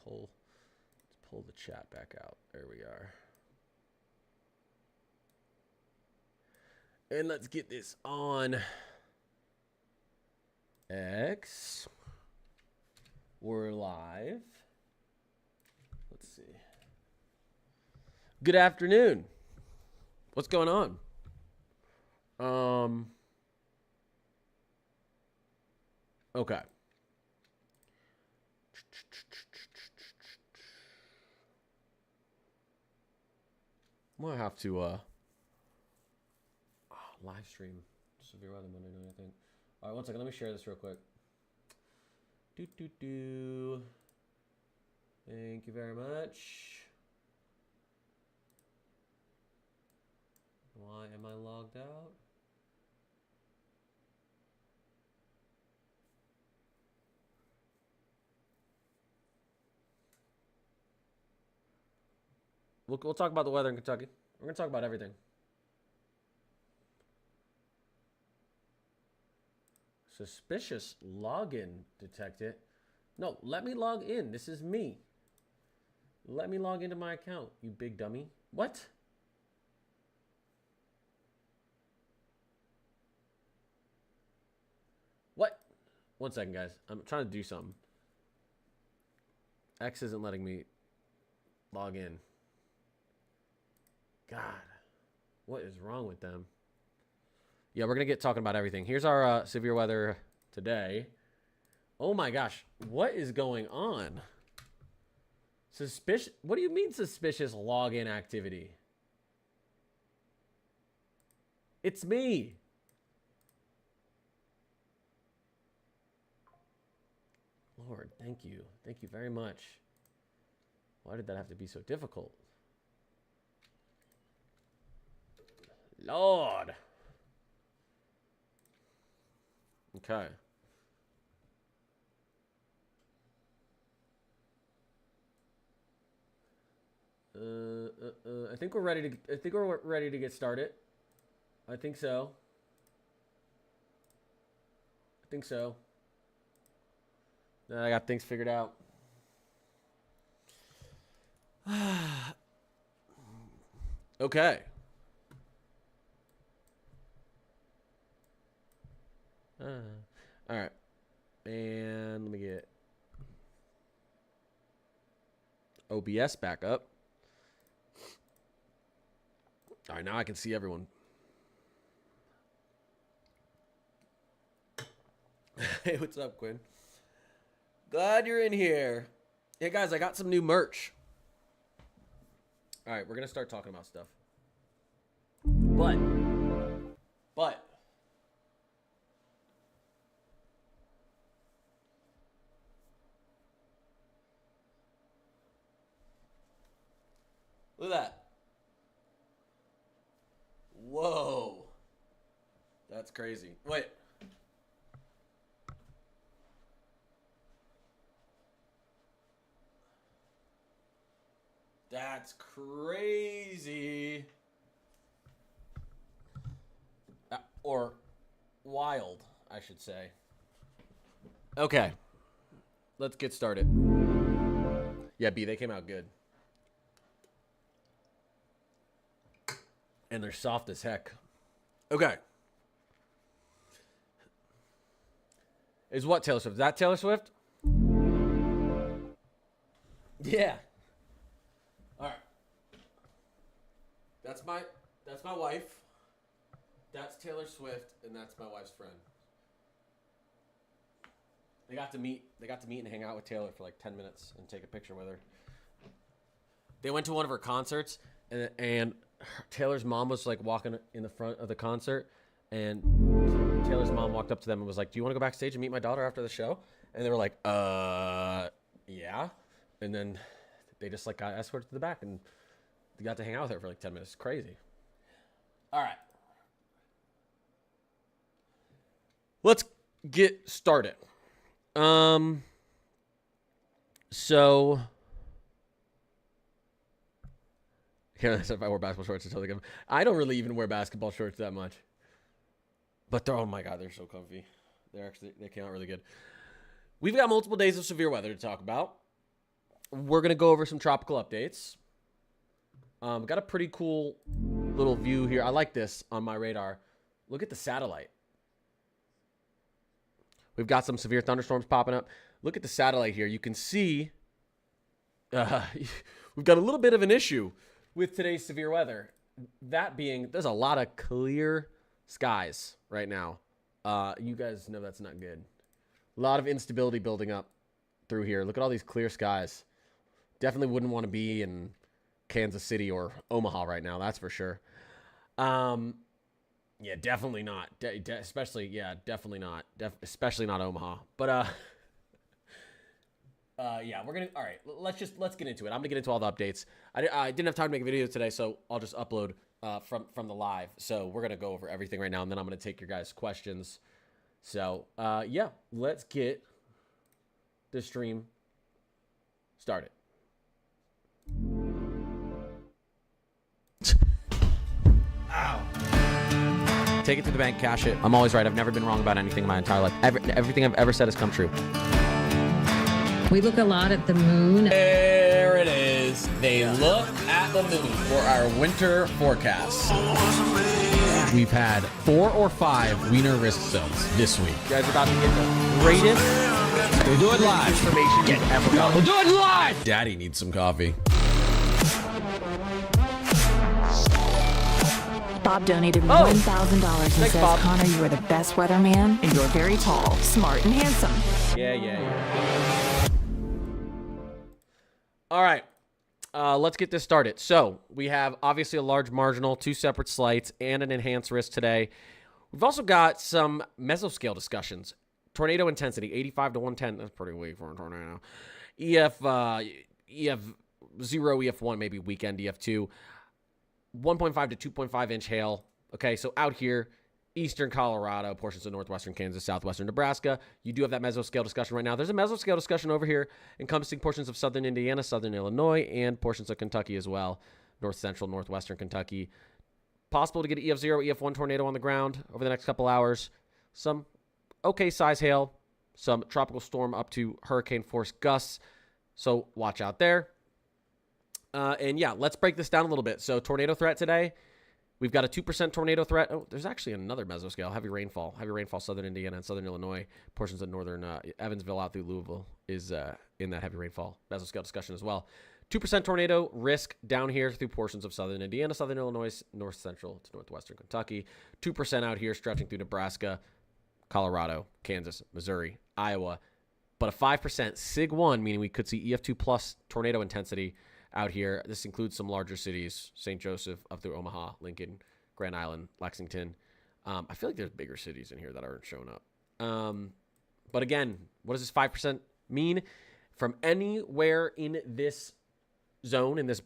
pull the chat back out. There we are. And let's get this on X. We're live. Let's see. Good afternoon. What's going on? Okay. I'm gonna have to live stream severe weather Monday night, I think. All right, one second. Let me share this real quick. Thank you very much. Why am I logged out? We'll talk about the weather in Kentucky. We're going to talk about everything. Suspicious login detected. No, let me log in. This is me. Let me log into my account, you big dummy. What? What? One second, guys. I'm trying to do something. X isn't letting me log in. God, what is wrong with them? Yeah, we're going to get talking about everything. Here's our severe weather today. Oh my gosh, what is going on? Suspicious? What do you mean suspicious login activity? It's me. Lord, thank you. Thank you very much. Why did that have to be so difficult? Lord. Okay. I think we're ready to. I think we're ready to get started. I think so. I think so. I got things figured out. Okay. All right. And let me get OBS back up. All right, now I can see everyone. Hey, what's up, Quinn? Glad you're in here. Hey, guys, I got some new merch. All right, we're going to start talking about stuff. But. Look at that. Whoa. That's crazy. Wait. That's crazy. Or wild, I should say. Okay. Let's get started. Yeah, B, they came out good. And they're soft as heck. Okay. Is what Taylor Swift? Is that Taylor Swift? Yeah. All right. That's my wife. That's Taylor Swift, and that's my wife's friend. They got to meet and hang out with Taylor for like 10 minutes and take a picture with her. They went to one of her concerts, and Taylor's mom was like walking in the front of the concert, and Taylor's mom walked up to them and was like, "Do you want to go backstage and meet my daughter after the show?" And they were like, yeah. And then they just like got escorted to the back, and they got to hang out with her for like 10 minutes. It's crazy. All right. Let's get started. So yeah, if I wore basketball shorts, it's totally good. I don't really even wear basketball shorts that much, but they're, oh my god, they're so comfy. They came out really good. We've got multiple days of severe weather to talk about. we're going to go over some tropical updates. Got a pretty cool little view here. I like this on my radar. Look at the satellite. We've got some severe thunderstorms popping up. Look at the satellite here. You can see we've got a little bit of an issue with today's severe weather. That being, there's a lot of clear skies right now. You guys know that's not good. A lot of instability building up through here. Look at all these clear skies. Definitely wouldn't want to be in Kansas City or Omaha right now. That's for sure. Yeah, definitely not. Especially, yeah, definitely not. Especially not Omaha. But yeah, we're gonna. All right, let's get into it. I'm gonna get into all the updates. I didn't have time to make a video today, so I'll just upload from the live. So we're gonna go over everything right now, and then I'm gonna take your guys' questions. So yeah, let's get the stream started. Ow. Take it to the bank, cash it. I'm always right. I've never been wrong about anything in my entire life. Everything I've ever said has come true. We look a lot at the moon. There it is. They look at the moon for our winter forecast. We've had 4 or 5 wiener risk zones this week. You guys are about to get the greatest We'll do it live. information you've ever got. We'll do it live. Daddy needs some coffee. Bob donated $1,000 and Thanks, says, Bob. Connor, you are the best weatherman, and you're very tall, smart, and handsome. Yeah. All right. Let's get this started. So we have obviously a large marginal, 2 separate slights, and an enhanced risk today. We've also got some mesoscale discussions. Tornado intensity, 85 to 110. That's pretty weak for a tornado. EF0, EF1, maybe weekend EF2. 1.5 to 2.5 inch hail. Okay, so out here, eastern Colorado, portions of northwestern Kansas, southwestern Nebraska. You do have that mesoscale discussion right now. There's a mesoscale discussion over here encompassing portions of southern Indiana, southern Illinois, and portions of Kentucky as well. North central, northwestern Kentucky. Possible to get an EF0, EF1 tornado on the ground over the next couple hours. Some okay size hail. Some tropical storm up to hurricane force gusts. So watch out there. And yeah, let's break this down a little bit. So tornado threat today. We've got a 2% tornado threat. Oh, there's actually another mesoscale. Heavy rainfall, southern Indiana and southern Illinois. Portions of northern Evansville out through Louisville is in that heavy rainfall mesoscale discussion as well. 2% tornado risk down here through portions of southern Indiana, southern Illinois, north central to northwestern Kentucky. 2% out here stretching through Nebraska, Colorado, Kansas, Missouri, Iowa. But a 5% SIG 1, meaning we could see EF2 plus tornado intensity out here. This includes some larger cities, St. Joseph, up through Omaha, Lincoln, Grand Island, Lexington. I feel like there's bigger cities in here that aren't showing up. But again, what does this 5% mean? From anywhere in this zone, in this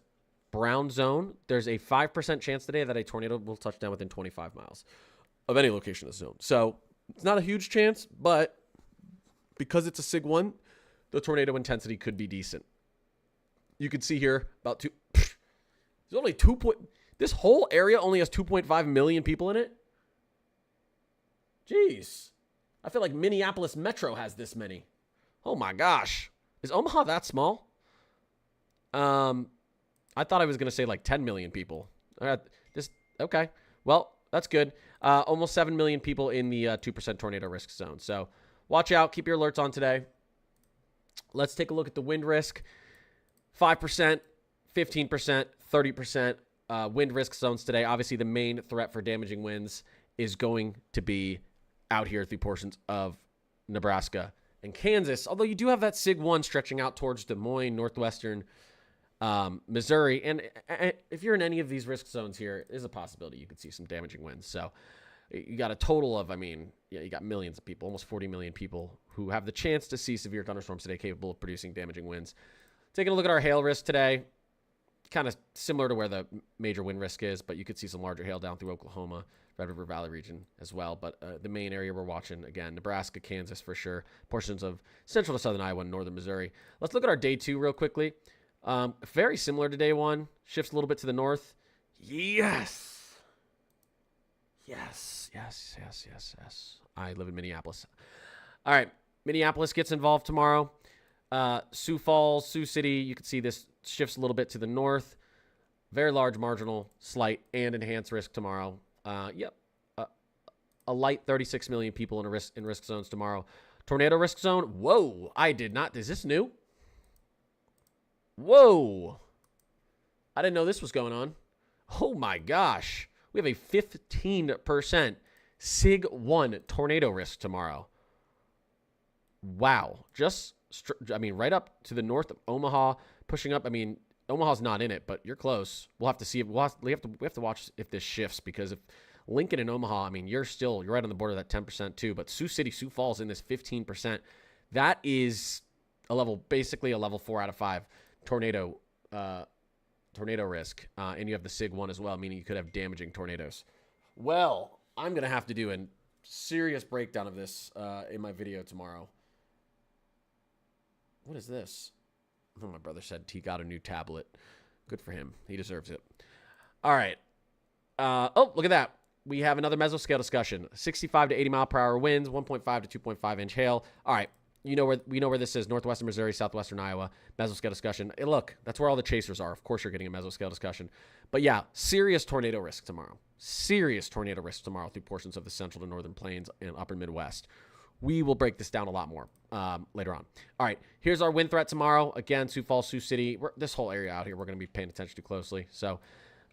brown zone, there's a 5% chance today that a tornado will touch down within 25 miles of any location in the zone. So it's not a huge chance, but because it's a SIG 1, the tornado intensity could be decent. You can see here about there's only this whole area only has 2.5 million people in it. Jeez. I feel like Minneapolis Metro has this many. Oh my gosh. Is Omaha that small? I thought I was going to say like 10 million people. Okay. Well, that's good. Almost 7 million people in the 2% tornado risk zone. So watch out. Keep your alerts on today. Let's take a look at the wind risk. 5%, 15%, 30% wind risk zones today. Obviously, the main threat for damaging winds is going to be out here through portions of Nebraska and Kansas. Although you do have that SIG 1 stretching out towards Des Moines, northwestern Missouri. And if you're in any of these risk zones here, there's a possibility you could see some damaging winds. So you got a total of, you got millions of people, almost 40 million people who have the chance to see severe thunderstorms today capable of producing damaging winds. Taking a look at our hail risk today, kind of similar to where the major wind risk is, but you could see some larger hail down through Oklahoma, Red River Valley region as well. But the main area we're watching, again, Nebraska, Kansas for sure, portions of central to southern Iowa and northern Missouri. Let's look at our day 2 real quickly. Very similar to day 1, shifts a little bit to the north. Yes. I live in Minneapolis. All right, Minneapolis gets involved tomorrow. Sioux Falls, Sioux City, you can see this shifts a little bit to the north. Very large marginal, slight, and enhanced risk tomorrow. Yep. A light 36 million people in risk zones tomorrow. Tornado risk zone. Whoa. I did not. Is this new? Whoa. I didn't know this was going on. Oh my gosh. We have a 15% SIG 1 tornado risk tomorrow. Wow. Right up to the north of Omaha, pushing up. I mean, Omaha's not in it, but you're close. We'll have to see. We have to watch if this shifts, because if Lincoln and Omaha, I mean, you're right on the border of that 10% too. But Sioux City, Sioux Falls in this 15%. That is basically a level 4 out of 5 tornado risk. And you have the SIG 1 as well, meaning you could have damaging tornadoes. Well, I'm going to have to do a serious breakdown of this in my video tomorrow. What is this? Oh, my brother said he got a new tablet. Good for him. He deserves it. All right. Look at that. We have another mesoscale discussion. 65 to 80 mile per hour winds, 1.5 to 2.5 inch hail. All right. We know where this is. Northwestern Missouri, southwestern Iowa. Mesoscale discussion. Hey, look, that's where all the chasers are. Of course you're getting a mesoscale discussion. But yeah, serious tornado risk tomorrow. Serious tornado risk tomorrow through portions of the central to northern plains and upper Midwest. We will break this down a lot more later on. All right, here's our wind threat tomorrow. Again, Sioux Falls, Sioux City. This whole area out here we're going to be paying attention to closely. So,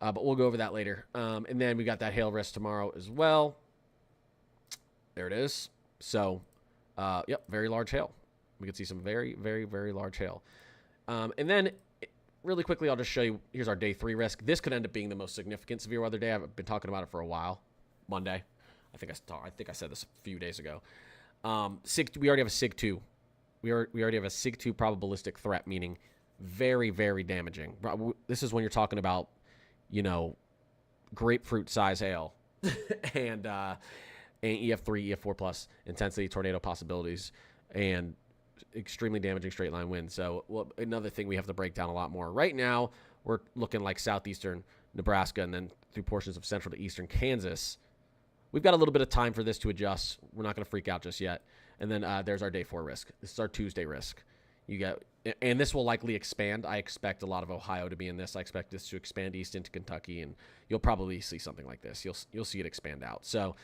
but we'll go over that later. And then we got that hail risk tomorrow as well. There it is. So, yep, very large hail. We can see some very, very, very large hail. And then really quickly, I'll just show you. Here's our day 3 risk. This could end up being the most significant severe weather day. I've been talking about it for a while. Monday. I think I said this a few days ago. We already have a SIG 2. We already have a SIG 2 probabilistic threat, meaning very, very damaging. This is when you're talking about, grapefruit size hail and EF3, EF4 plus intensity tornado possibilities and extremely damaging straight line winds. So another thing we have to break down a lot more. Right now, we're looking like southeastern Nebraska and then through portions of central to eastern Kansas. We've got a little bit of time for this to adjust. We're not going to freak out just yet. And then there's our day 4 risk. This is our Tuesday risk. And this will likely expand. I expect a lot of Ohio to be in this. I expect this to expand east into Kentucky, and you'll probably see something like this. You'll see it expand out. So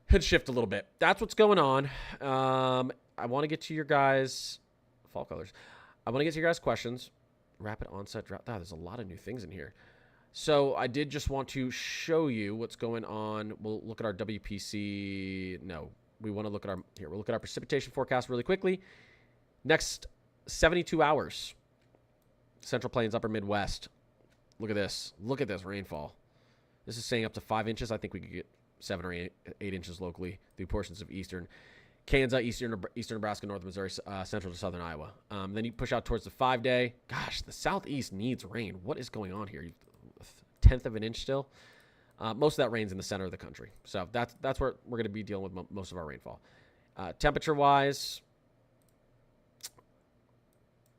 could shift a little bit. That's what's going on. I want to get to your guys' fall colors. I want to get to your guys' questions. Rapid onset drought. There's a lot of new things in here. So I did just want to show you what's going on. We'll look at our WPC. No, we want to look at we'll look at our precipitation forecast really quickly. Next 72 hours. Central Plains, Upper Midwest. Look at this. Look at this rainfall. This is saying up to 5 inches. I think we could get 7 or 8 inches locally through portions of eastern Kansas, eastern Nebraska, northern Missouri, central to southern Iowa. Then you push out towards the 5-day. Gosh, the southeast needs rain. What is going on here? 1/10 of an inch still. Most of that rain's in the center of the country. So that's where we're going to be dealing with most of our rainfall. Temperature-wise,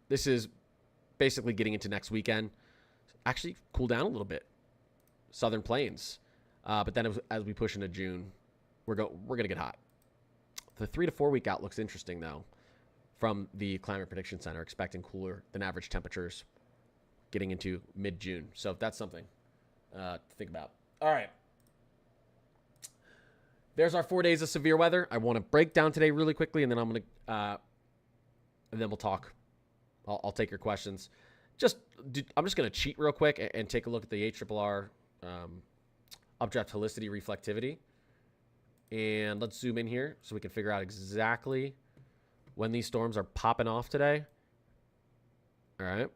this is basically getting into next weekend. Actually, cool down a little bit. Southern Plains. But then as we push into June, we're going to get hot. The 3 to 4 week outlook's interesting, though, from the Climate Prediction Center, expecting cooler than average temperatures getting into mid-June. So that's something to think about. All right. There's our 4 days of severe weather. I want to break down today really quickly, and then and then we'll talk. I'll take your questions. I'm just going to cheat real quick and take a look at the HRRR object helicity reflectivity. And let's zoom in here so we can figure out exactly when these storms are popping off today. All right.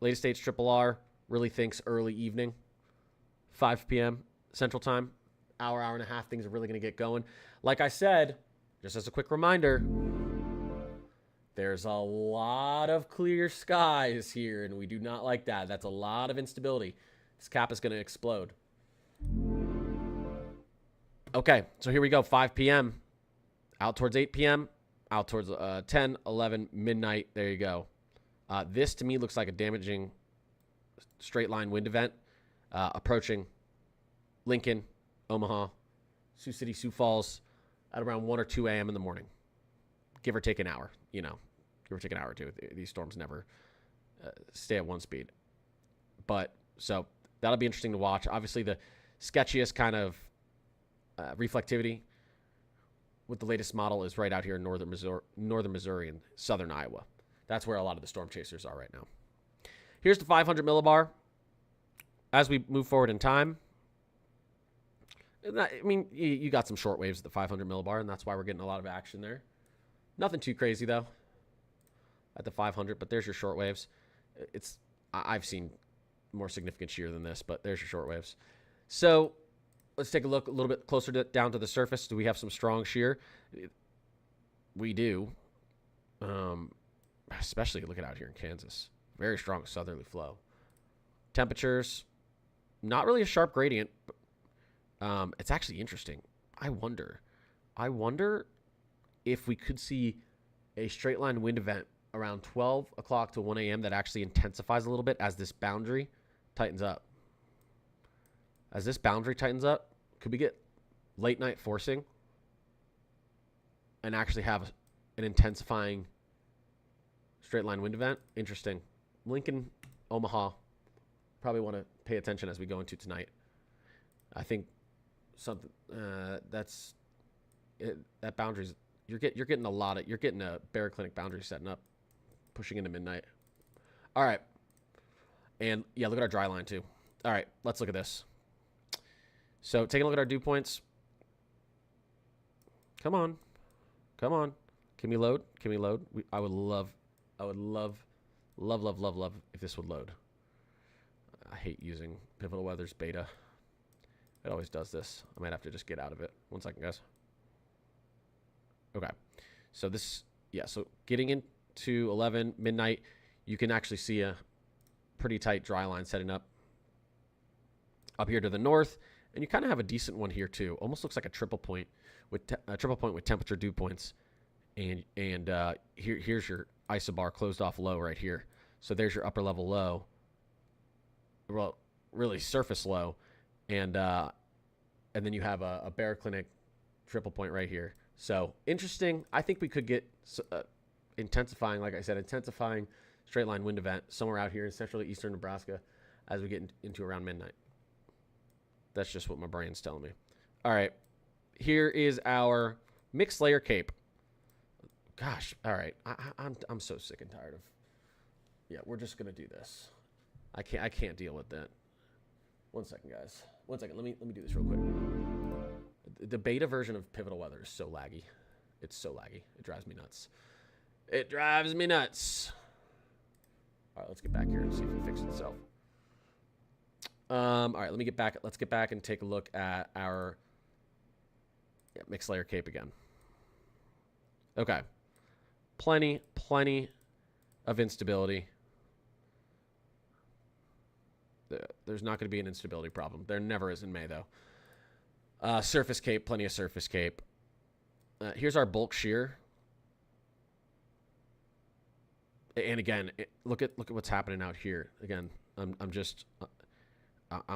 Latest HRRR really thinks early evening, 5 p.m. Central Time. Hour and a half, things are really going to get going. Like I said, just as a quick reminder, there's a lot of clear skies here, and we do not like that. That's a lot of instability. This cap is going to explode. Okay, so here we go, 5 p.m. Out towards 8 p.m., out towards 10, 11, midnight. There you go. This, to me, looks like a damaging straight line wind event approaching Lincoln, Omaha, Sioux City, Sioux Falls at around 1 or 2 a.m. in the morning. Give or take an hour, give or take an hour or two. These storms never stay at one speed. But so that'll be interesting to watch. Obviously, the sketchiest kind of reflectivity with the latest model is right out here in northern Missouri and southern Iowa. That's where a lot of the storm chasers are right now. Here's the 500 millibar. As we move forward in time, I mean, you got some short waves at the 500 millibar, and that's why we're getting a lot of action there. Nothing too crazy, though, at the 500, but there's your short waves. I've seen more significant shear than this, but there's your short waves. So let's take a look a little bit closer down to the surface. Do we have some strong shear? We do, especially look at out here in Kansas. Very strong southerly flow. Temperatures, not really a sharp gradient. It's actually interesting. I wonder if we could see a straight line wind event around 12 o'clock to 1 a.m. that actually intensifies a little bit as this boundary tightens up. As this boundary tightens up, could we get late night forcing and actually have an intensifying straight line wind event? Interesting. Lincoln, Omaha, probably want to pay attention as we go into tonight. I think something that's it, that boundaries. You're getting a Bear Clinic boundary setting up, pushing into midnight. All right, and yeah, look at our dry line too. All right, let's look at this. So taking a look at our dew points. Come on. Can we load? I would love if this would load. I hate using Pivotal Weather's beta. It always does this. I might have to just get out of it. 1 second, guys. Okay. So this, yeah, so getting into 11, midnight, you can actually see a pretty tight dry line setting up here to the north. And you kind of have a decent one here too. Almost looks like a triple point with temperature dew points. And here's your isobar closed off low right here. So there's your upper level low. Well, really surface low, and then you have a Bear Clinic triple point right here. So interesting. I think we could get intensifying, like I said, intensifying straight line wind event somewhere out here in central eastern Nebraska as we get into around midnight. That's just what my brain's telling me. All right, here is our mixed layer cape. Gosh, all right, I'm so sick and tired of. Yeah, we're just gonna do this. I can't deal with that. 1 second, guys. 1 second. Let me do this real quick. The beta version of Pivotal Weather is so laggy. It's so laggy. It drives me nuts. All right, let's get back here and see if it fixes itself. All right, let's get back and take a look at our mixed layer cape again. Okay. Plenty of instability. There's not going to be an instability problem. There never is in May, though. Surface cape, plenty of surface cape. Here's our bulk shear. And again, look at what's happening out here. Again, I'm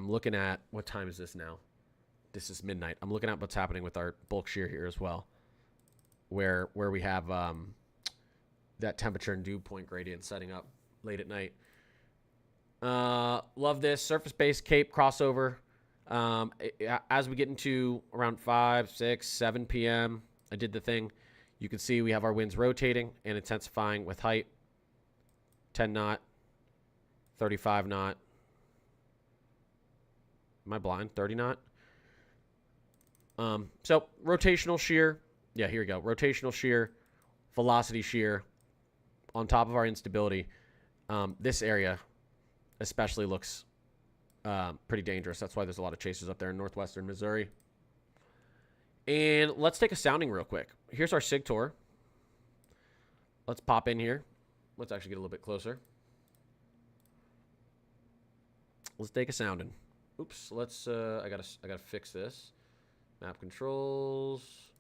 looking at, what time is this now? This is midnight. I'm looking at what's happening with our bulk shear here as well, where we have that temperature and dew point gradient setting up late at night. Love this surface-based cape crossover. As we get into around 5, 6, 7 p.m., I did the thing. You can see we have our winds rotating and intensifying with height. 10 knot, 35 knot. Am I blind? 30 knot. So rotational shear. Yeah, here we go. Rotational shear, velocity shear on top of our instability. This area especially looks pretty dangerous. That's why there's a lot of chasers up there in northwestern Missouri. And let's take a sounding real quick. Here's our SIG tour. Let's pop in here. Let's actually get a little bit closer. Let's take a sounding. Oops, let's I gotta fix this. Map controls.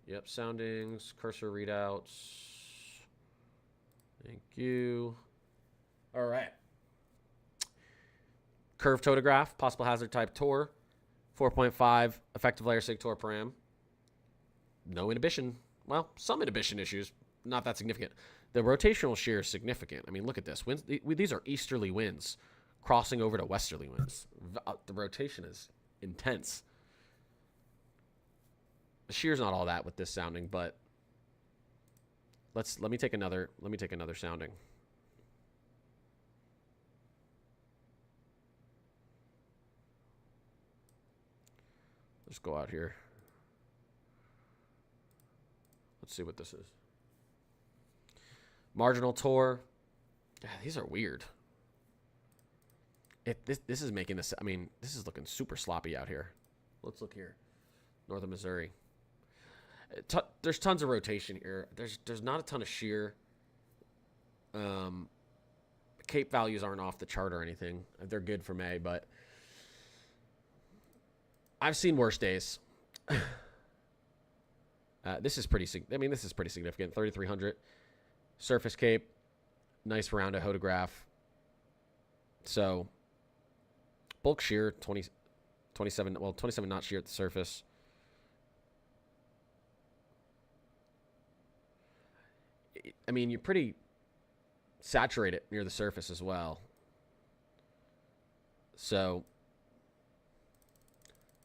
Yep, soundings, cursor readouts. Thank you. All right. Curve totograph, possible hazard type TOR, 4.5 effective layer SIG TOR param. No inhibition. Well, some inhibition issues, not that significant. The rotational shear is significant. I mean, look at this. Winds, these are easterly winds crossing over to westerly winds. The rotation is intense. The shear's not all that with this sounding, but let me take another sounding. Let's go out here. Let's see what this is. Marginal Tor. Yeah, these are weird. This is making this. I mean, this is looking super sloppy out here. Let's look here. Northern Missouri. There's tons of rotation here. There's not a ton of shear. Cape values aren't off the chart or anything. They're good for May, but I've seen worse days. This is pretty. I mean, this is pretty significant. 3,300 surface cape, nice round of hodograph. So bulk shear 27. Well, 27 knot shear at the surface. I mean, you're pretty saturated near the surface as well. So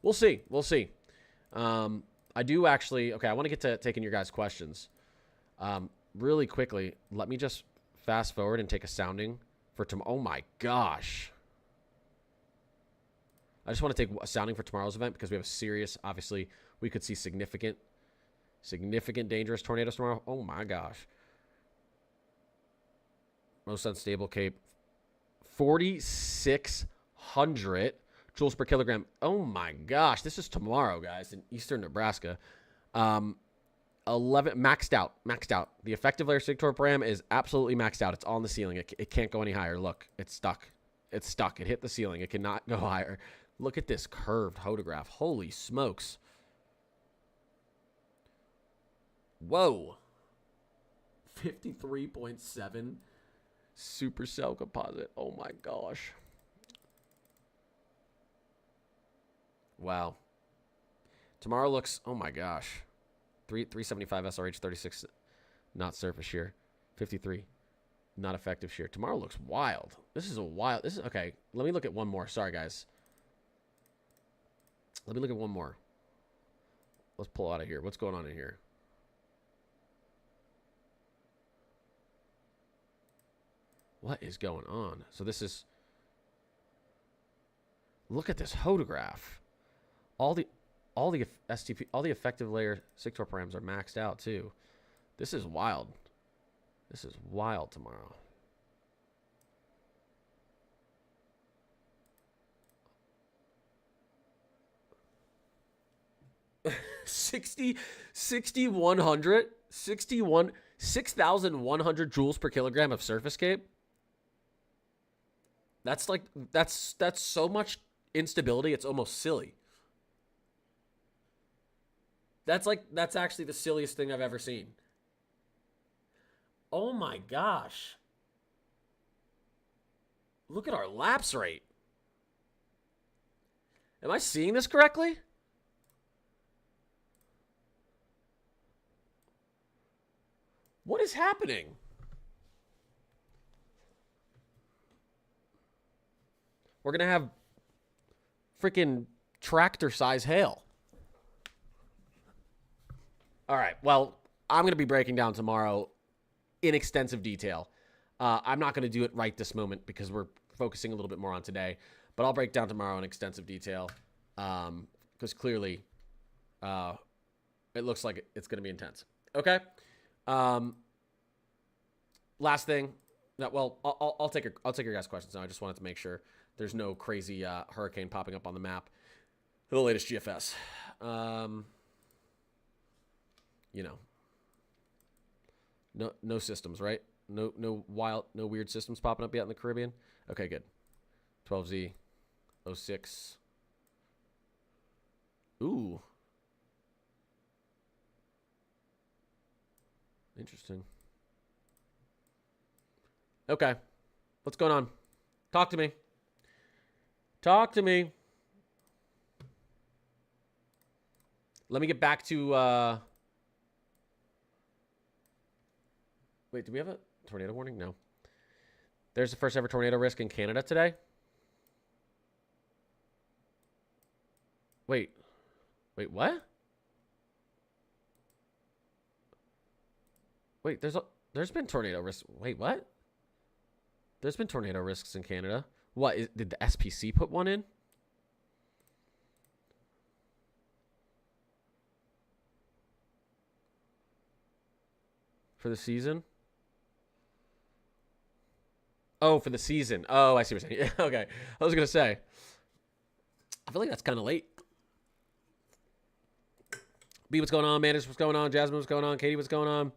we'll see. We'll see. I do actually. Okay, I want to get to taking your guys' questions. Really quickly, let me just fast forward and take a sounding for tomorrow. Oh my gosh. I just want to take a sounding for tomorrow's event because we have a serious, obviously, we could see significant dangerous tornadoes tomorrow. Oh my gosh. Most unstable cape. 4,600 joules per kilogram. Oh my gosh. This is tomorrow, guys, in eastern Nebraska. 11 maxed out. The effective layer sigtoram is absolutely maxed out. It's on the ceiling. It can't go any higher. Look, it's stuck. It hit the ceiling. It cannot go higher. Look at this curved hodograph. Holy smokes. Whoa. 53.7 supercell composite. Oh my gosh. Wow. Tomorrow looks, oh my gosh. 375 SRH, 36 knot surface shear, 53 not effective shear. Tomorrow looks wild. This is okay. Let me look at one more. Sorry, guys. Let me look at one more. Let's pull out of here. What's going on in here? What is going on? So this is, look at this hodograph. All the STP, all the effective layer sector params are maxed out too. This is wild. This is wild tomorrow. $6,100 joules per kilogram of surface cape. That's like, that's so much instability. It's almost silly. That's actually the silliest thing I've ever seen. Oh my gosh. Look at our lapse rate. Am I seeing this correctly? What is happening? We're going to have freaking tractor size hail. All right. Well, I'm going to be breaking down tomorrow in extensive detail. I'm not going to do it right this moment because we're focusing a little bit more on today. But I'll break down tomorrow in extensive detail because clearly it looks like it's going to be intense. Okay. Last thing. Well, I'll take your guys' questions now. I just wanted to make sure there's no crazy hurricane popping up on the map. The latest GFS. You know, no systems, right? No weird systems popping up yet in the Caribbean. Okay, good. 12Z, 06. Ooh, interesting. Okay, what's going on? Talk to me. Talk to me. Let me get back to Wait, do we have a tornado warning? No. There's the first ever tornado risk in Canada today. Wait, what? Wait, there's been tornado risks. Wait, what? There's been tornado risks in Canada. What, did the SPC put one in? For the season? Oh, for the season. Oh, I see what you're saying. Yeah, okay. I was going to say. I feel like that's kind of late. B, what's going on? Manders, what's going on? Jasmine, what's going on? Katie, what's going on?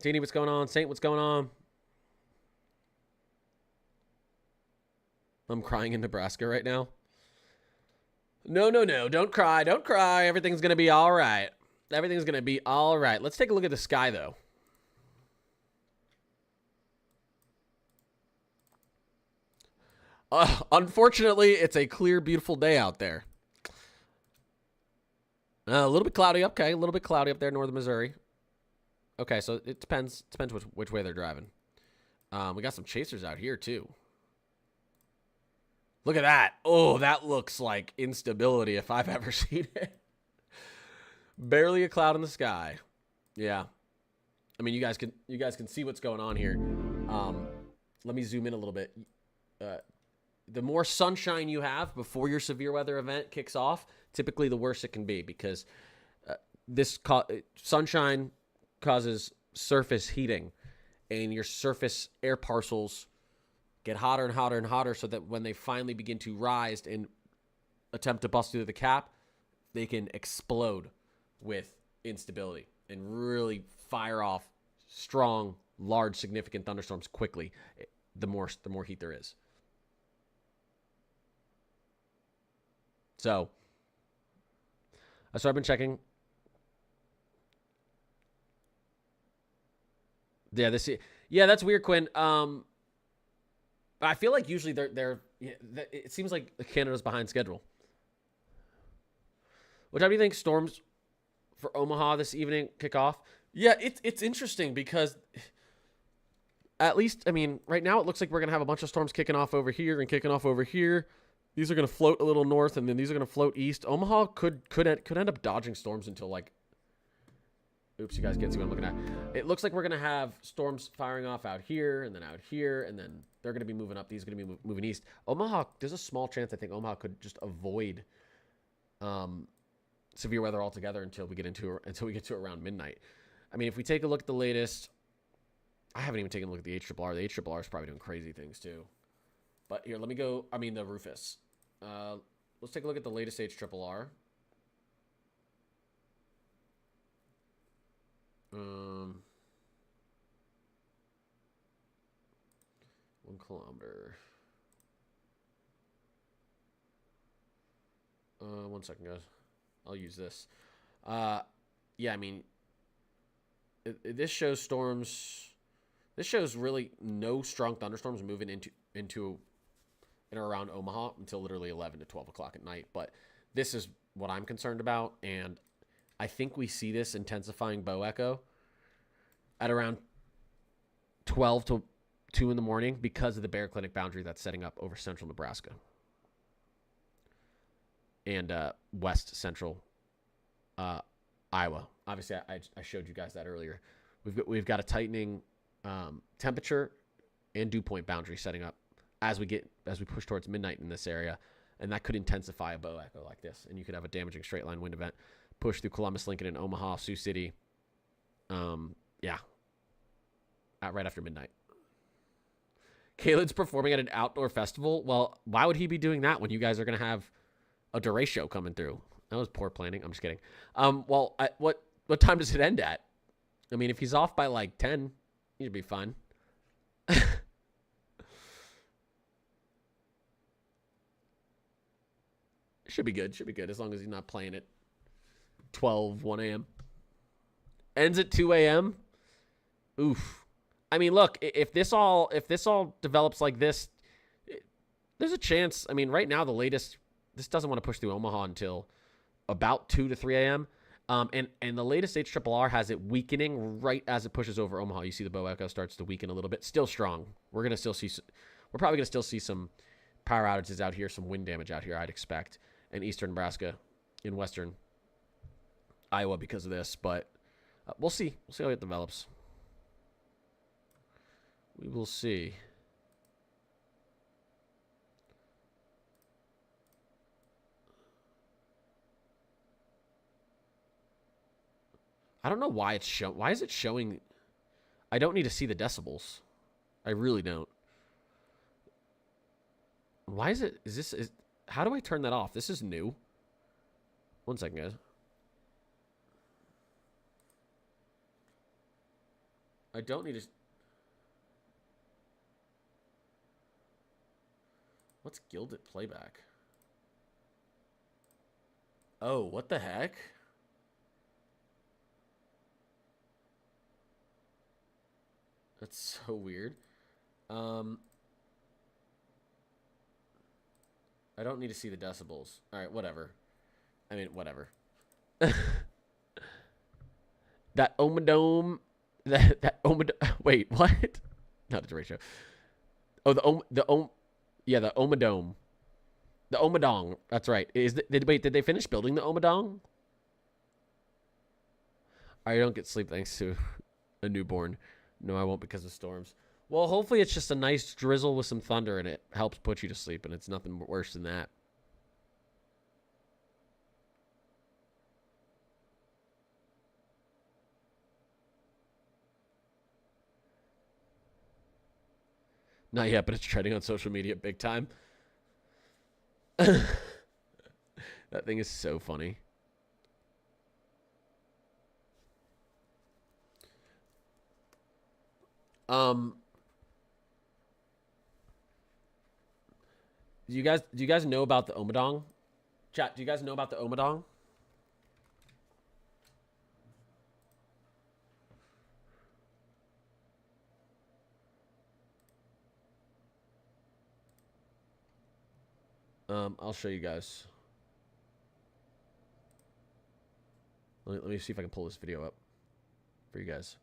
Teeny, what's going on? Saint, what's going on? I'm crying in Nebraska right now. No. Don't cry. Don't cry. Everything's going to be all right. Everything's going to be all right. Let's take a look at the sky, though. Unfortunately, it's a clear, beautiful day out there. A little bit cloudy. Okay, a little bit cloudy up there in northern Missouri. Okay, so it depends which way they're driving. We got some chasers out here, too. Look at that. Oh, that looks like instability if I've ever seen it. Barely a cloud in the sky. Yeah. I mean, you guys can see what's going on here. Let me zoom in a little bit. The more sunshine you have before your severe weather event kicks off, typically the worse it can be, because sunshine causes surface heating, and your surface air parcels get hotter and hotter and hotter, so that when they finally begin to rise and attempt to bust through the cap, they can explode with instability and really fire off strong, large, significant thunderstorms quickly. The more heat there is. So I've been checking. Yeah, that's weird, Quinn. I feel like usually it seems like Canada's behind schedule. What time do you think storms for Omaha this evening kick off? Yeah, it's interesting because at least, I mean, right now it looks like we're going to have a bunch of storms kicking off over here and kicking off over here. These are going to float a little north, and then these are going to float east. Omaha could end up dodging storms until, like, oops, you guys can't see what I'm looking at. It looks like we're going to have storms firing off out here and then out here, and then they're going to be moving up. These are going to be moving east. Omaha, there's a small chance I think Omaha could just avoid severe weather altogether until we get to around midnight. I mean, if we take a look at the latest, I haven't even taken a look at the HRRR. The HRRR is probably doing crazy things too. But here, let me go. I mean, the Rufus. Let's take a look at the latest HRRR. 1 kilometer. 1 second, guys. I'll use this. Yeah, I mean, this shows storms. This shows really no strong thunderstorms moving into in or around Omaha until literally 11 to 12 o'clock at night. But this is what I'm concerned about, and I think we see this intensifying bow echo at around 12 to 2 in the morning because of the Bear Clinic boundary that's setting up over central Nebraska and west central Iowa. Obviously, I showed you guys that earlier. We've got a tightening temperature and dew point boundary setting up as we push towards midnight in this area, and that could intensify a bow echo like this, and you could have a damaging straight line wind event push through Columbus, Lincoln, and Omaha, Sioux City. Yeah, right after midnight. Caleb's performing at an outdoor festival. Well, why would he be doing that when you guys are going to have a derecho coming through? That was poor planning. I'm just kidding. Well, what time does it end at? I mean, if he's off by like 10, he should be fine. Should be good. Should be good as long as he's not playing at 1 a.m. Ends at 2 a.m. Oof. I mean, look, if this all develops like this, there's a chance. I mean, right now the latest, this doesn't want to push through Omaha until about 2 to 3 a.m. And the latest HRRR has it weakening right as it pushes over Omaha. You see the bow echo starts to weaken a little bit. Still strong. We're probably gonna still see some power outages out here, some wind damage out here, I'd expect, in eastern Nebraska, in western Iowa because of this. But we'll see. We'll see how it develops. We will see. I don't know why it's showing. Why is it showing? I don't need to see the decibels. I really don't. Why is it? How do I turn that off? This is new. One second, guys. I don't need to. What's gilded playback? Oh, what the heck? That's so weird. I don't need to see the decibels. All right, whatever. I mean, whatever. That Omadome, wait, what? Not a ratio. Oh, the Omadome. The Omadong. That's right. Wait, did they finish building the Omadong? I don't get sleep thanks to a newborn. No, I won't because of storms. Well, hopefully it's just a nice drizzle with some thunder and it helps put you to sleep, and it's nothing worse than that. Not yet, but it's trending on social media big time. That thing is so funny. Do you guys know about the Omadong? Chat, do you guys know about the Omadong? I'll show you guys. Let me see if I can pull this video up for you guys.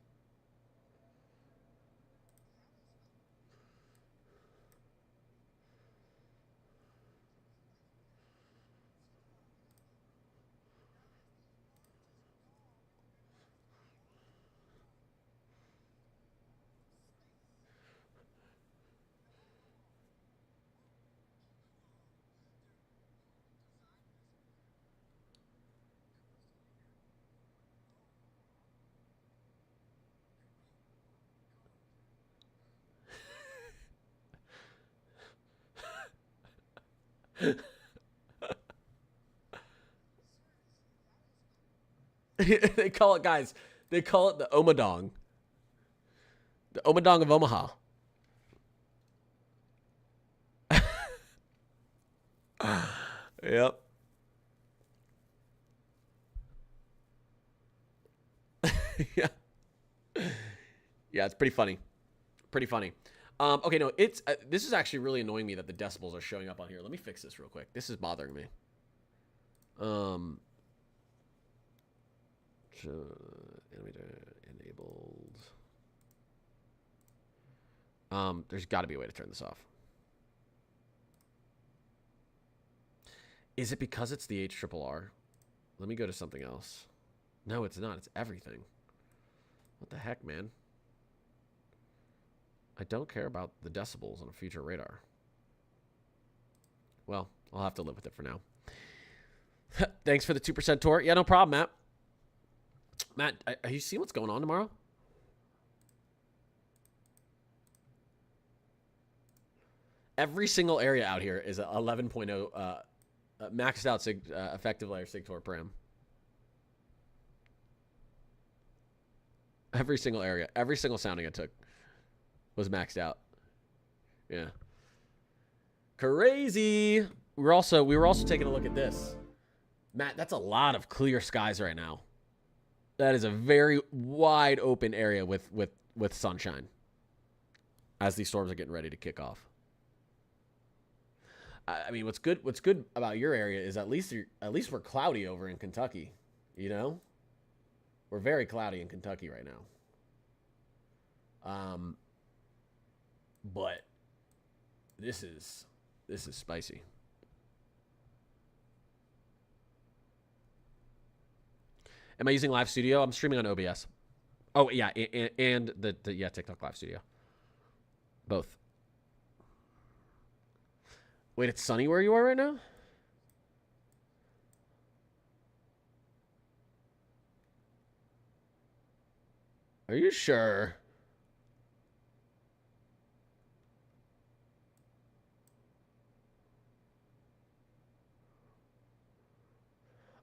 They call it, guys, they call it the Omadong. The Omadong of Omaha. Yep. Yeah. Yeah, it's pretty funny. Pretty funny. Okay, no, it's this is actually really annoying me that the decibels are showing up on here. Let me fix this real quick. This is bothering me. Animator enabled. There's got to be a way to turn this off. Is it because it's the HRRR? Let me go to something else. No, it's not. It's everything. What the heck, man? I don't care about the decibels on a future radar. Well, I'll have to live with it for now. Thanks for the 2% tour. Yeah, no problem, Matt. Matt, are you seeing what's going on tomorrow? Every single area out here is a 11.0 maxed out effective layer SigTor param. Every single area, every single sounding I took was maxed out. Yeah. Crazy. We were also taking a look at this. Matt, that's a lot of clear skies right now. That is a very wide open area with sunshine as these storms are getting ready to kick off. I mean, what's good about your area is at least we're cloudy over in Kentucky, you know? We're very cloudy in Kentucky right now. But this is spicy. Am I using Live Studio? I'm streaming on OBS. Oh yeah, and the TikTok Live Studio. Both. Wait, it's sunny where you are right now? Are you sure?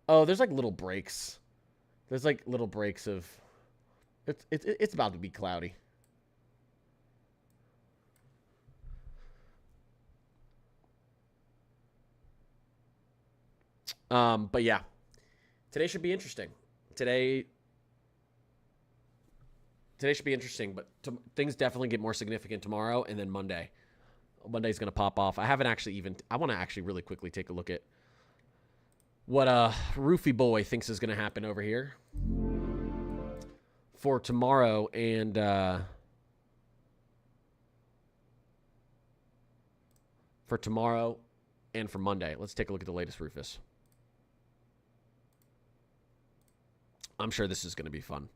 Oh, there's like little breaks. There's like little breaks of it's about to be cloudy. But yeah. Today should be interesting. Today should be interesting, but things definitely get more significant tomorrow and then Monday. Monday's going to pop off. I haven't actually even... I want to actually really quickly take a look at what Roofy Boy thinks is going to happen over here for tomorrow and... for tomorrow and for Monday. Let's take a look at the latest Rufus. I'm sure this is going to be fun.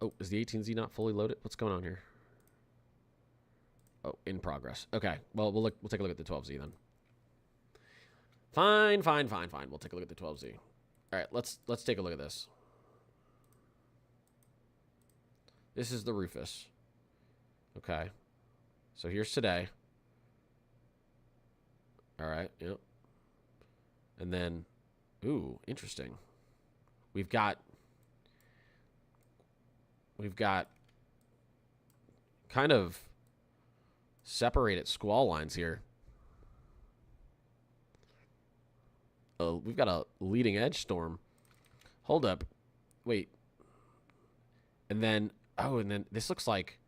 Oh, is the 18Z not fully loaded? What's going on here? Oh, in progress. Okay. Well, we'll take a look at the 12Z then. Fine. We'll take a look at the 12Z. All right, let's take a look at this. This is the Rufus. Okay. So here's today. All right. Yep. And then, ooh, interesting. We've got kind of separated squall lines here. We've got a leading edge storm. Hold up. Wait. And then, oh, and then this looks like,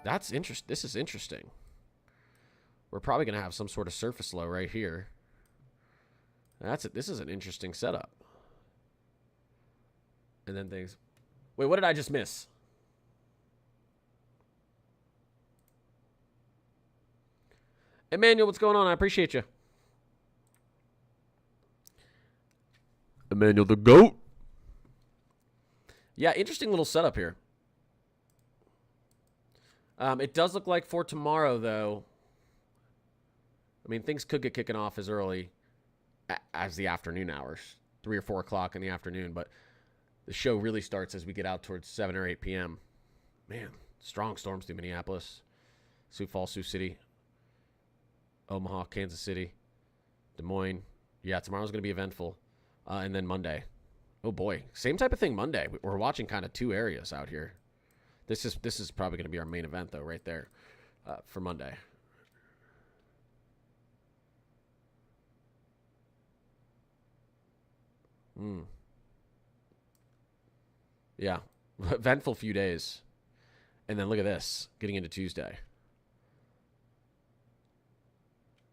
that's interesting. This is interesting. We're probably going to have some sort of surface low right here. That's it. This is an interesting setup. And then things. Wait, what did I just miss? Emmanuel, what's going on? I appreciate you. Emmanuel the GOAT. Yeah, interesting little setup here. It does look like for tomorrow, though. I mean, things could get kicking off as early as the afternoon hours, 3 or 4 o'clock in the afternoon. But the show really starts as we get out towards 7 or 8 p.m. Man, strong storms through Minneapolis, Sioux Falls, Sioux City, Omaha, Kansas City, Des Moines. Yeah, tomorrow's going to be eventful. And then Monday. Oh, boy. Same type of thing Monday. We're watching kind of 2 areas out here. This is probably going to be our main event, though, right there for Monday. Yeah. Eventful few days. And then look at this. Getting into Tuesday.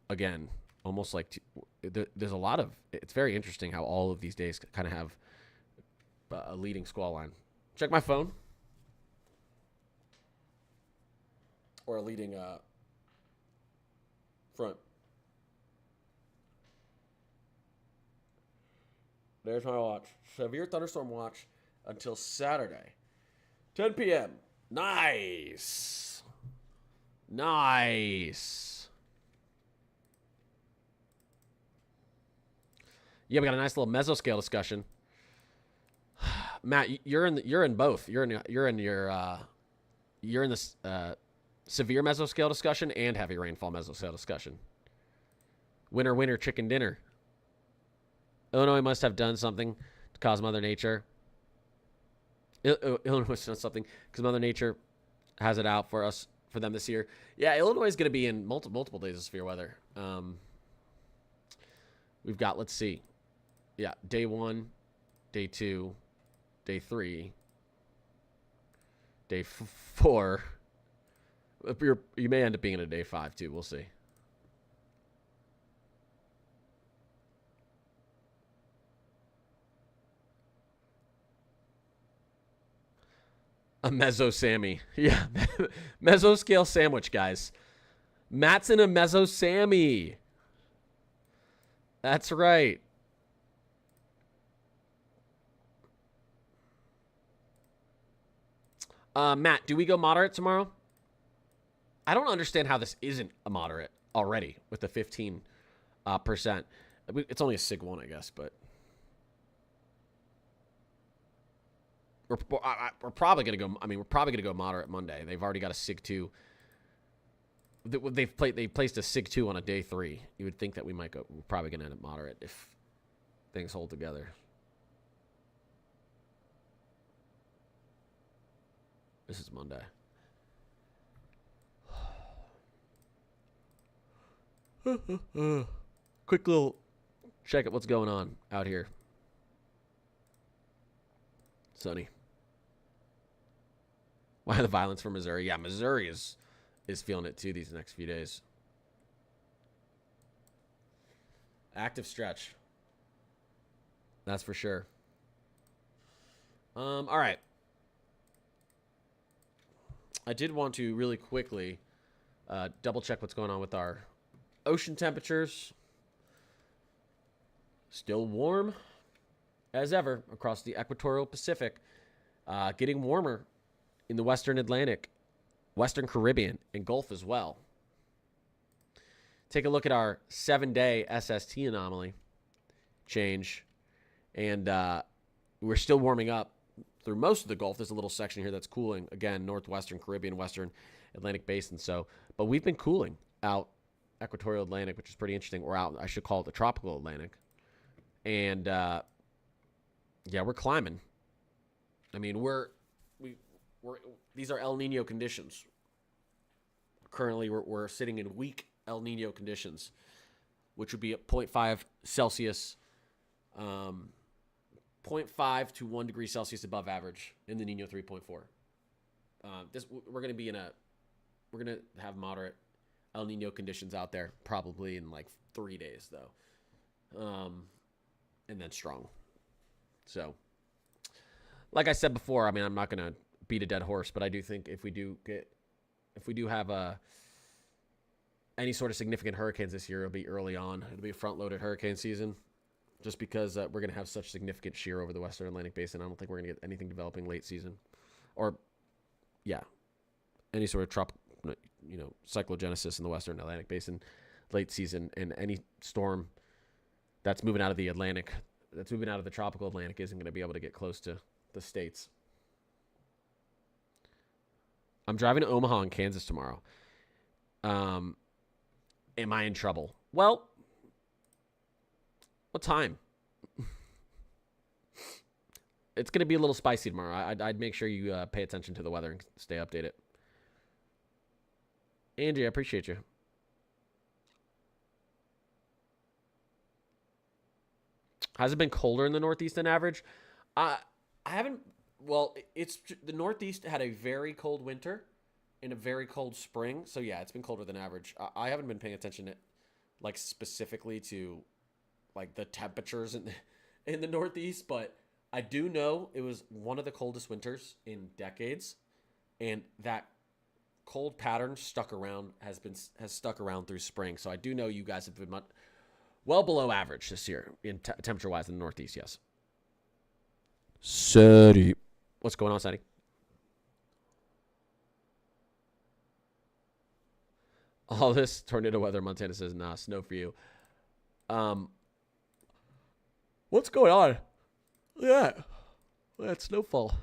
Again, almost like... there's a lot of... It's very interesting how all of these days kind of have a leading squall line. Check my phone. Or a leading front. There's my watch. Severe thunderstorm watch until Saturday. 10 p.m. Nice. Nice. Yeah, we got a nice little mesoscale discussion. Matt, you're in both. You're in the severe mesoscale discussion and heavy rainfall mesoscale discussion. Winter, winter, chicken dinner. Illinois must have done something to cause Mother Nature. Illinois must have done something because Mother Nature has it out for them this year. Yeah, Illinois is going to be in multiple days of severe weather. We've got, let's see. Yeah, day 1, day 2, day 3, day 4. You may end up being in a day 5 too. We'll see. A mezzo Sammy. Yeah. Mesoscale sandwich, guys. Matt's in a mezzo Sammy. That's right. Matt, do we go moderate tomorrow? I don't understand how this isn't a moderate already with the 15%. It's only a SIG 1, I guess, but we're probably going to go. I mean, we're probably going to go moderate Monday. They've already got a SIG 2. They placed a SIG 2 on a day 3. You would think that we might go. We're probably going to end up moderate if things hold together. This is Monday. Quick little check at what's going on out here. Sunny. Why the violence for Missouri? Yeah, Missouri is feeling it too these next few days. Active stretch. That's for sure. All right. I did want to really quickly double check what's going on with our ocean temperatures. Still warm as ever across the equatorial Pacific. Getting warmer in the Western Atlantic, Western Caribbean, and Gulf as well. Take a look at our 7-day SST anomaly change. And we're still warming up through most of the Gulf. There's a little section here that's cooling. Again, Northwestern Caribbean, Western Atlantic Basin. But we've been cooling out equatorial Atlantic, which is pretty interesting. Or out, I should call it the tropical Atlantic. And, yeah, we're climbing. I mean, we're these are El Nino conditions. Currently, we're sitting in weak El Nino conditions, which would be at 0.5 Celsius, 0.5 to 1 degree Celsius above average in the Nino 3.4. We're going to have moderate El Nino conditions out there probably in like 3 days though. And then strong. So, like I said before, I mean, I'm not going to beat a dead horse, but I do think if we do have any sort of significant hurricanes this year, it'll be early on. It'll be a front-loaded hurricane season. Just because we're going to have such significant shear over the Western Atlantic Basin. I don't think we're going to get anything developing late season. Or, yeah, any sort of cyclogenesis in the Western Atlantic Basin late season. And any storm that's moving out of the Atlantic, that's moving out of the tropical Atlantic isn't going to be able to get close to the States. I'm driving to Omaha in Kansas tomorrow. Am I in trouble? Well, what time? It's going to be a little spicy tomorrow. I'd make sure you pay attention to the weather and stay updated. Angie, I appreciate you. Has it been colder in the Northeast than average? I haven't. Well, the Northeast had a very cold winter and a very cold spring. So, yeah, it's been colder than average. I haven't been paying attention to, like, specifically to like the temperatures in the Northeast, but I do know it was one of the coldest winters in decades, and that cold pattern has stuck around through spring. So I do know you guys have been well below average this year in temperature wise in the Northeast. Yes. Sadie, what's going on, Sadie? All this tornado weather, Montana says, nah, snow for you. What's going on? Yeah. That's snowfall. A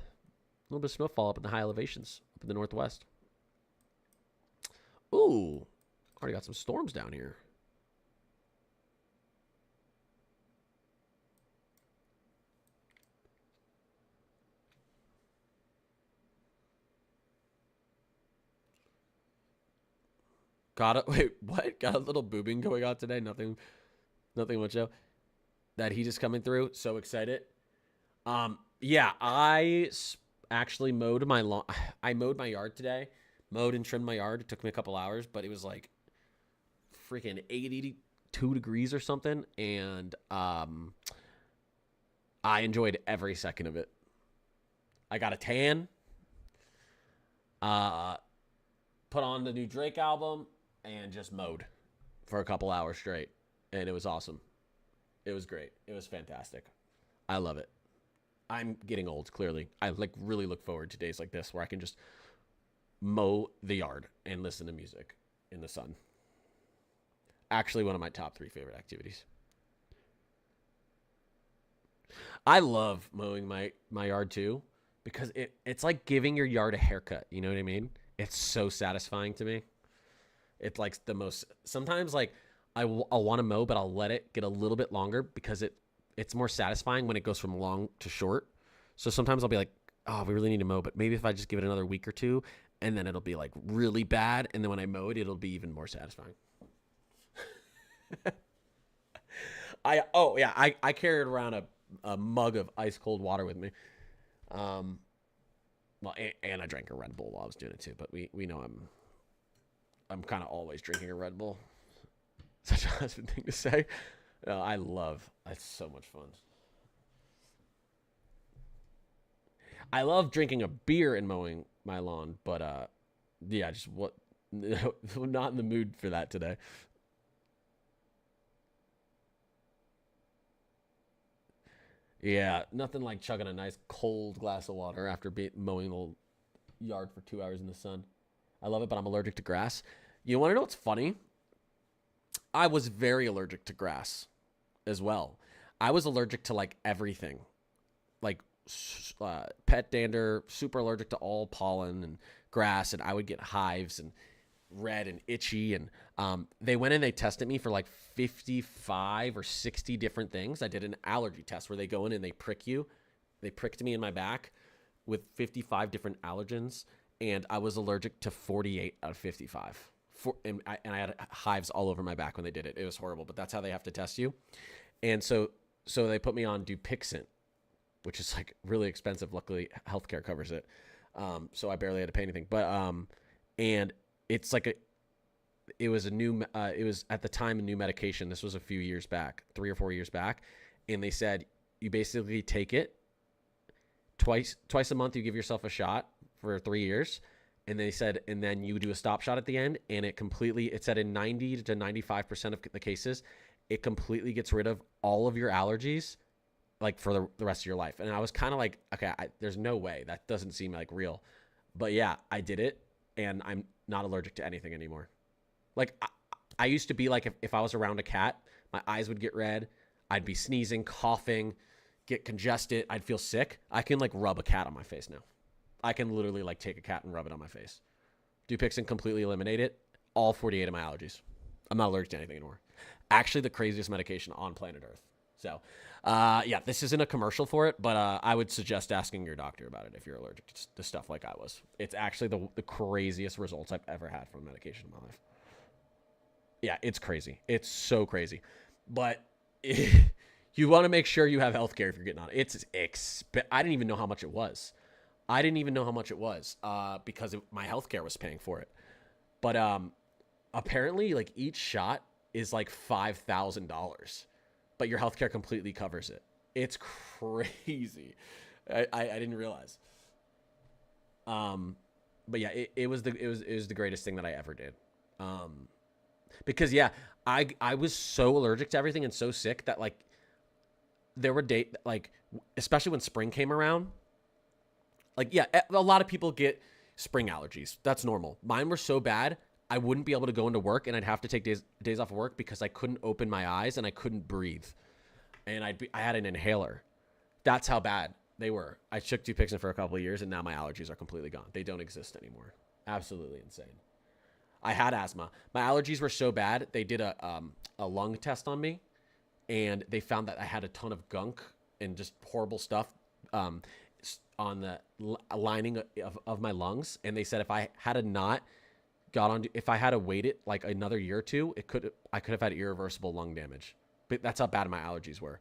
little bit of snowfall up in the high elevations, up in the Northwest. Ooh. Already got some storms down here. Wait, what? Got a little boobing going on today? Nothing much though. That heat is coming through. So excited. Yeah, I actually mowed my lawn. I mowed my yard today. Mowed and trimmed my yard. It took me a couple hours, but it was like freaking 82 degrees or something. And I enjoyed every second of it. I got a tan. Put on the new Drake album and just mowed for a couple hours straight. And it was awesome. It was great. It was fantastic. I love it. I'm getting old, clearly. I like really look forward to days like this where I can just mow the yard and listen to music in the sun. Actually, one of my top 3 favorite activities. I love mowing my yard too because it's like giving your yard a haircut. You know what I mean? It's so satisfying to me. It's like the most, sometimes like I'll want to mow, but I'll let it get a little bit longer because it's more satisfying when it goes from long to short. So sometimes I'll be like, oh, we really need to mow, but maybe if I just give it another week or two, and then it'll be like really bad. And then when I mow it, it'll be even more satisfying. I carried around a mug of ice cold water with me. Well, and I drank a Red Bull while I was doing it too, but we know I'm kind of always drinking a Red Bull. Such a husband thing to say. It's so much fun. I love drinking a beer and mowing my lawn, but I'm not in the mood for that today. Yeah, nothing like chugging a nice cold glass of water after mowing the yard for 2 hours in the sun. I love it, but I'm allergic to grass. You want to know what's funny? I was very allergic to grass as well. I was allergic to like everything, like pet dander, super allergic to all pollen and grass, and I would get hives and red and itchy. And they went and they tested me for like 55 or 60 different things. I did an allergy test where they go in and they prick you. They pricked me in my back with 55 different allergens, and I was allergic to 48 out of 55. And I had hives all over my back when they did it. It was horrible, but that's how they have to test you. And so they put me on Dupixent, which is like really expensive. Luckily, healthcare covers it. So I barely had to pay anything. But and it's like it was at the time a new medication. This was a few years back, 3 or 4 years back, and they said you basically take it twice a month. You give yourself a shot for 3 years. And they said, and then you do a stop shot at the end, and it said in 90 to 95% of the cases, it completely gets rid of all of your allergies, like for the rest of your life. And I was kind of like, okay, there's no way. That doesn't seem like real. But yeah, I did it, and I'm not allergic to anything anymore. Like I used to be like, if I was around a cat, my eyes would get red. I'd be sneezing, coughing, get congested. I'd feel sick. I can like rub a cat on my face now. I can literally like take a cat and rub it on my face. Dupixent completely eliminate it. All 48 of my allergies. I'm not allergic to anything anymore. Actually, the craziest medication on planet Earth. So, yeah, this isn't a commercial for it, but I would suggest asking your doctor about it if you're allergic to stuff like I was. It's actually the craziest results I've ever had from medication in my life. Yeah, it's crazy. It's so crazy. But you want to make sure you have healthcare if you're getting on it. I didn't even know how much it was. Because my healthcare was paying for it. But apparently, like each shot is like $5,000, but your healthcare completely covers it. It's crazy. I didn't realize. But yeah, it was the greatest thing that I ever did. Because yeah, I was so allergic to everything and so sick that like there were days like, especially when spring came around. Like, yeah, a lot of people get spring allergies. That's normal. Mine were so bad, I wouldn't be able to go into work, and I'd have to take days off of work because I couldn't open my eyes and I couldn't breathe. And I had an inhaler. That's how bad they were. I took Dupixent for a couple of years, and now my allergies are completely gone. They don't exist anymore. Absolutely insane. I had asthma. My allergies were so bad, they did a lung test on me, and they found that I had a ton of gunk and just horrible stuff on the lining of my lungs. And they said if I had waited like another year or two, I could have had irreversible lung damage. But that's how bad my allergies were.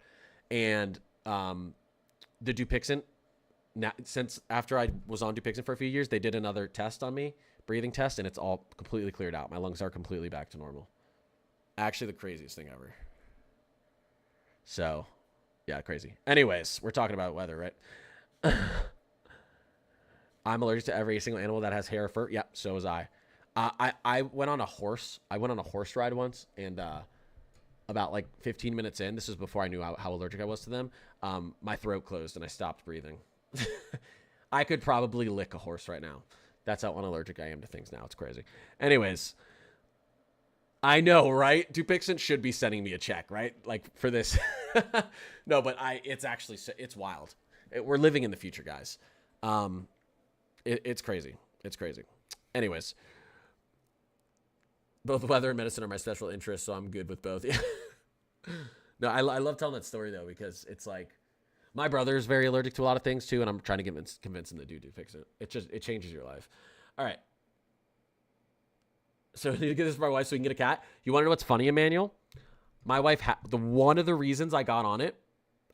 And the Dupixent, since after I was on Dupixent for a few years, they did another test on me, breathing test, and it's all completely cleared out. My lungs are completely back to normal. Actually, the craziest thing ever. So, yeah, crazy. Anyways, we're talking about weather, right? I'm allergic to every single animal that has hair or fur. Yep, so was I. I went on a horse. I went on a horse ride once, and about like 15 minutes in, this was before I knew how allergic I was to them, my throat closed and I stopped breathing. I could probably lick a horse right now. That's how unallergic I am to things now. It's crazy. Anyways, I know, right? Dupixent should be sending me a check, right? Like for this. No, but it's actually, it's wild. We're living in the future, guys. It's crazy. It's crazy. Anyways, both weather and medicine are my special interests, so I'm good with both. No, I love telling that story though, because it's like my brother is very allergic to a lot of things too, and I'm trying to convince him to do Dupixent. It changes your life. All right. So I need to get this for my wife so we can get a cat. You want to know what's funny, Emmanuel? My wife one of the reasons I got on it,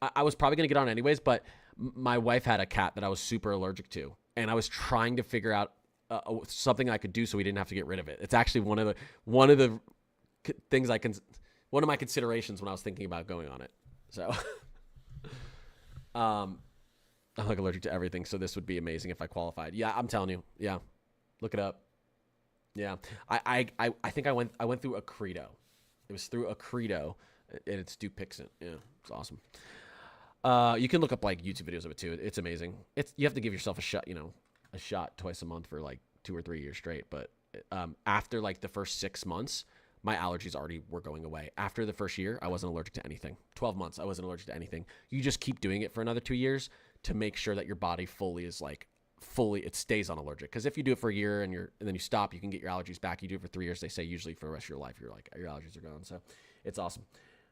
I was probably gonna get on anyways, but my wife had a cat that I was super allergic to, and I was trying to figure out something I could do so we didn't have to get rid of it. It's actually one of the things one of my considerations when I was thinking about going on it. So, I'm like allergic to everything, so this would be amazing if I qualified. Yeah, I'm telling you. Yeah, look it up. Yeah, I think I went through Accredo. It was through Accredo, and it's Dupixent. Yeah, it's awesome. You can look up like YouTube videos of it too. It's amazing. You have to give yourself a shot twice a month for like 2 or 3 years straight. But after like the first 6 months, my allergies already were going away. After the first year, I wasn't allergic to anything. 12 months, I wasn't allergic to anything. You just keep doing it for another 2 years to make sure that your body it stays unallergic. Because if you do it for a year and then you stop, you can get your allergies back. You do it for 3 years, they say usually for the rest of your life, your allergies are gone. So it's awesome.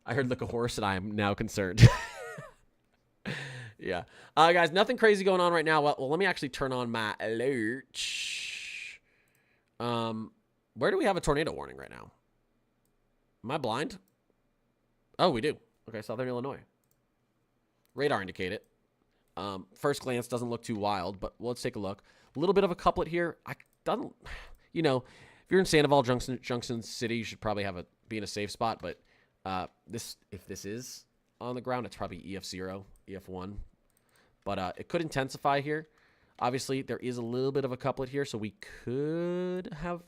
I heard lick a horse and I am now concerned. Yeah. Guys, nothing crazy going on right now. Well, let me actually turn on my alerts. Where do we have a tornado warning right now? Am I blind? Oh, we do. Okay, Southern Illinois. Radar indicate it. First glance doesn't look too wild, but let's take a look. A little bit of a couplet here. If you're in Sandoval, Junction City, you should probably be in a safe spot. But if this is on the ground, it's probably EF0, EF1. But it could intensify here. Obviously, there is a little bit of a couplet here, so we could have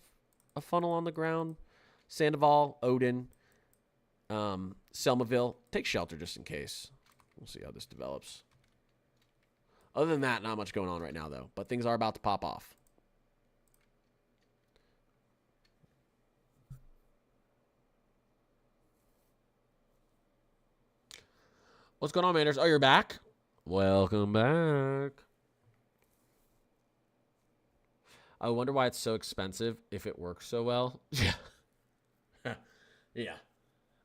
a funnel on the ground. Sandoval, Odin, Selmaville. Take shelter just in case. We'll see how this develops. Other than that, not much going on right now, though. But things are about to pop off. What's going on, Manders? Oh, you're back? Welcome back. I wonder why it's so expensive if it works so well. Yeah. Yeah.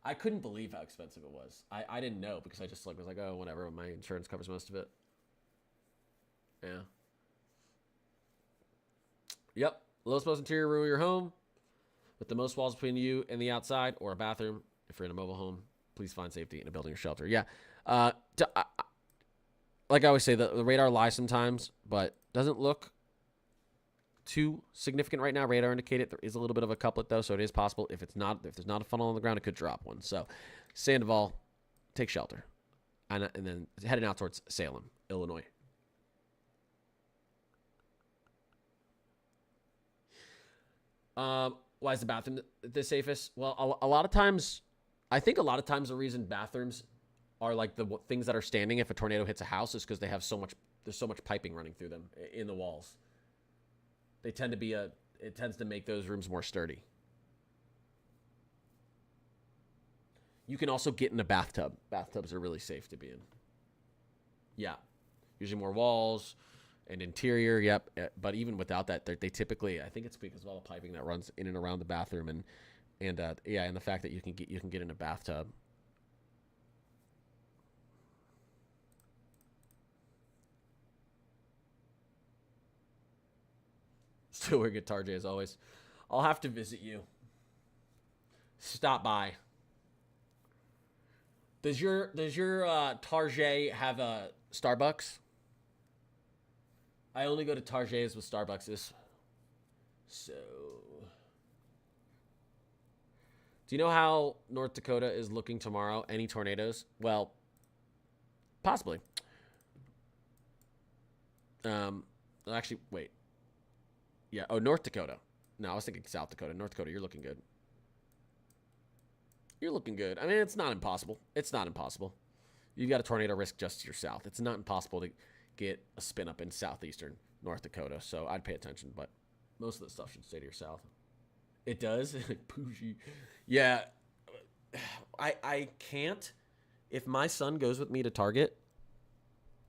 I couldn't believe how expensive it was. I didn't know because I just was like, oh, whatever. My insurance covers most of it. Yeah. Yep. Lowest most interior room of your home with the most walls between you and the outside, or a bathroom. If you're in a mobile home, please find safety in a building or shelter. Yeah. Like I always say, the radar lies sometimes, but doesn't look too significant right now. Radar indicated there is a little bit of a couplet though, so it is possible if there's not a funnel on the ground, it could drop one. So Sandoval, take shelter, and then heading out towards Salem, Illinois. Why is the bathroom the safest? Well, a lot of times, I think a lot of times the reason bathrooms are like the things that are standing if a tornado hits a house is because they have there's so much piping running through them in the walls. They tend to be it tends to make those rooms more sturdy. You can also get in a bathtub. Bathtubs are really safe to be in. Yeah. Usually more walls and interior, yep. But even without that, they typically, I think it's because of all the piping that runs in and around the bathroom and the fact that you can get in a bathtub. Still wear guitar, Jay, as always. I'll have to visit you. Stop by. Does your Tarjay have a Starbucks? I only go to Tarjay's with Starbucks. So, do you know how North Dakota is looking tomorrow? Any tornadoes? Well, possibly. Actually, wait. Yeah. Oh, North Dakota. No, I was thinking South Dakota. North Dakota, you're looking good. You're looking good. I mean, it's not impossible. It's not impossible. You've got a tornado risk just to your south. It's not impossible to get a spin up in southeastern North Dakota. So I'd pay attention, but most of the stuff should stay to your south. It does? Bougie. Yeah. I can't. If my son goes with me to Target,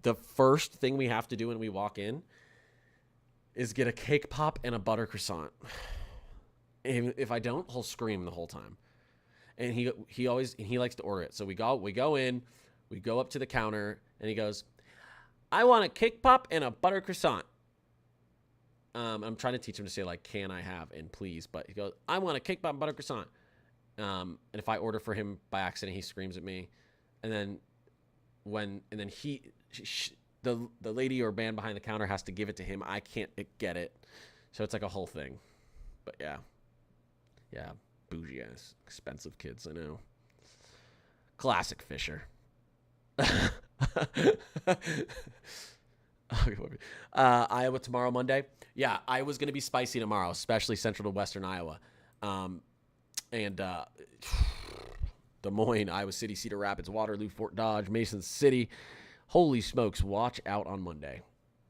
the first thing we have to do when we walk in is get a cake pop and a butter croissant. And if I don't, he'll scream the whole time. And he likes to order it. So we go in, we go up to the counter, and he goes, "I want a cake pop and a butter croissant." I'm trying to teach him to say, like, "Can I have?" and "please," but he goes, "I want a cake pop and butter croissant." And if I order for him by accident, he screams at me. And then the lady or man behind the counter has to give it to him. I can't get it. So it's like a whole thing. But yeah. Yeah. Bougie ass. Expensive kids, I know. Classic Fisher. Iowa tomorrow, Monday. Yeah, Iowa's going to be spicy tomorrow, especially central to western Iowa. And Des Moines, Iowa City, Cedar Rapids, Waterloo, Fort Dodge, Mason City. Holy smokes, watch out on Monday.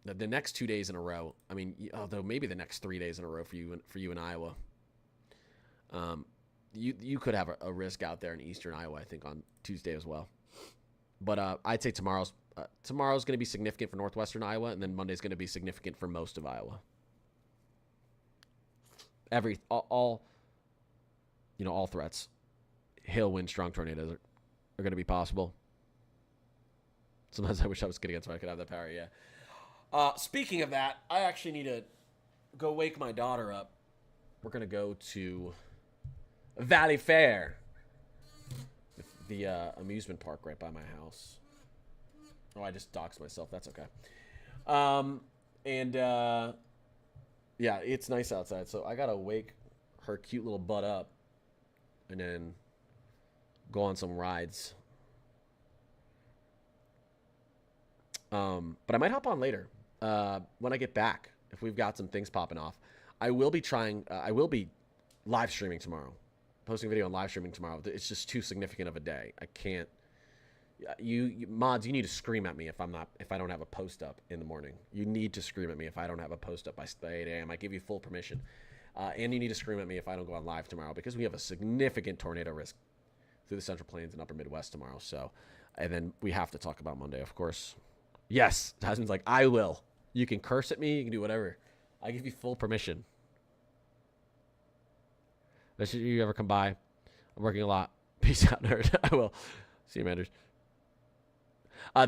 The next 2 days in a row, I mean, although maybe the next 3 days in a row for you in Iowa. You could have a risk out there in eastern Iowa, I think, on Tuesday as well. But I'd say tomorrow's going to be significant for northwestern Iowa, and then Monday's going to be significant for most of Iowa. All threats, hail, wind, strong tornadoes are going to be possible. Sometimes I wish I was getting it so I could have that power. Yeah. Speaking of that, I actually need to go wake my daughter up. We're going to go to Valley Fair, the amusement park right by my house. Oh, I just doxed myself. That's okay. Yeah, it's nice outside, so I got to wake her cute little butt up and then go on some rides. But I might hop on later when I get back if we've got some things popping off. I will be live streaming tomorrow, posting a video and live streaming tomorrow. It's just too significant of a day. I can't. You mods, you need to scream at me if I don't have a post up in the morning. You need to scream at me if I don't have a post up by 8 a.m. I give you full permission. And you need to scream at me if I don't go on live tomorrow because we have a significant tornado risk through the Central Plains and Upper Midwest tomorrow. So, and then we have to talk about Monday, of course. Yes, Jasmine's like, I will. You can curse at me. You can do whatever. I give you full permission. Should you ever come by? I'm working a lot. Peace out, nerd. I will. See you, Manders.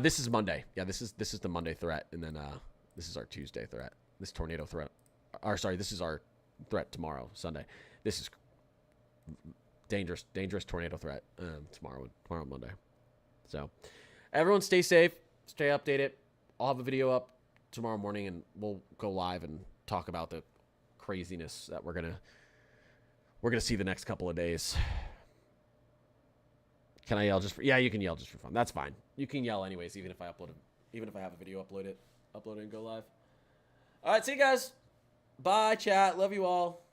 This is Monday. Yeah, this is the Monday threat, and then this is our Tuesday threat. This tornado threat. This is our threat tomorrow, Sunday. This is dangerous tornado threat tomorrow Monday. So, everyone stay safe, stay updated. I'll have a video up tomorrow morning, and we'll go live and talk about the craziness that we're gonna see the next couple of days. Can I yell just for? Yeah, you can yell just for fun. That's fine. You can yell anyways, even if I have a video, upload it and go live. All right, see you guys. Bye, chat. Love you all.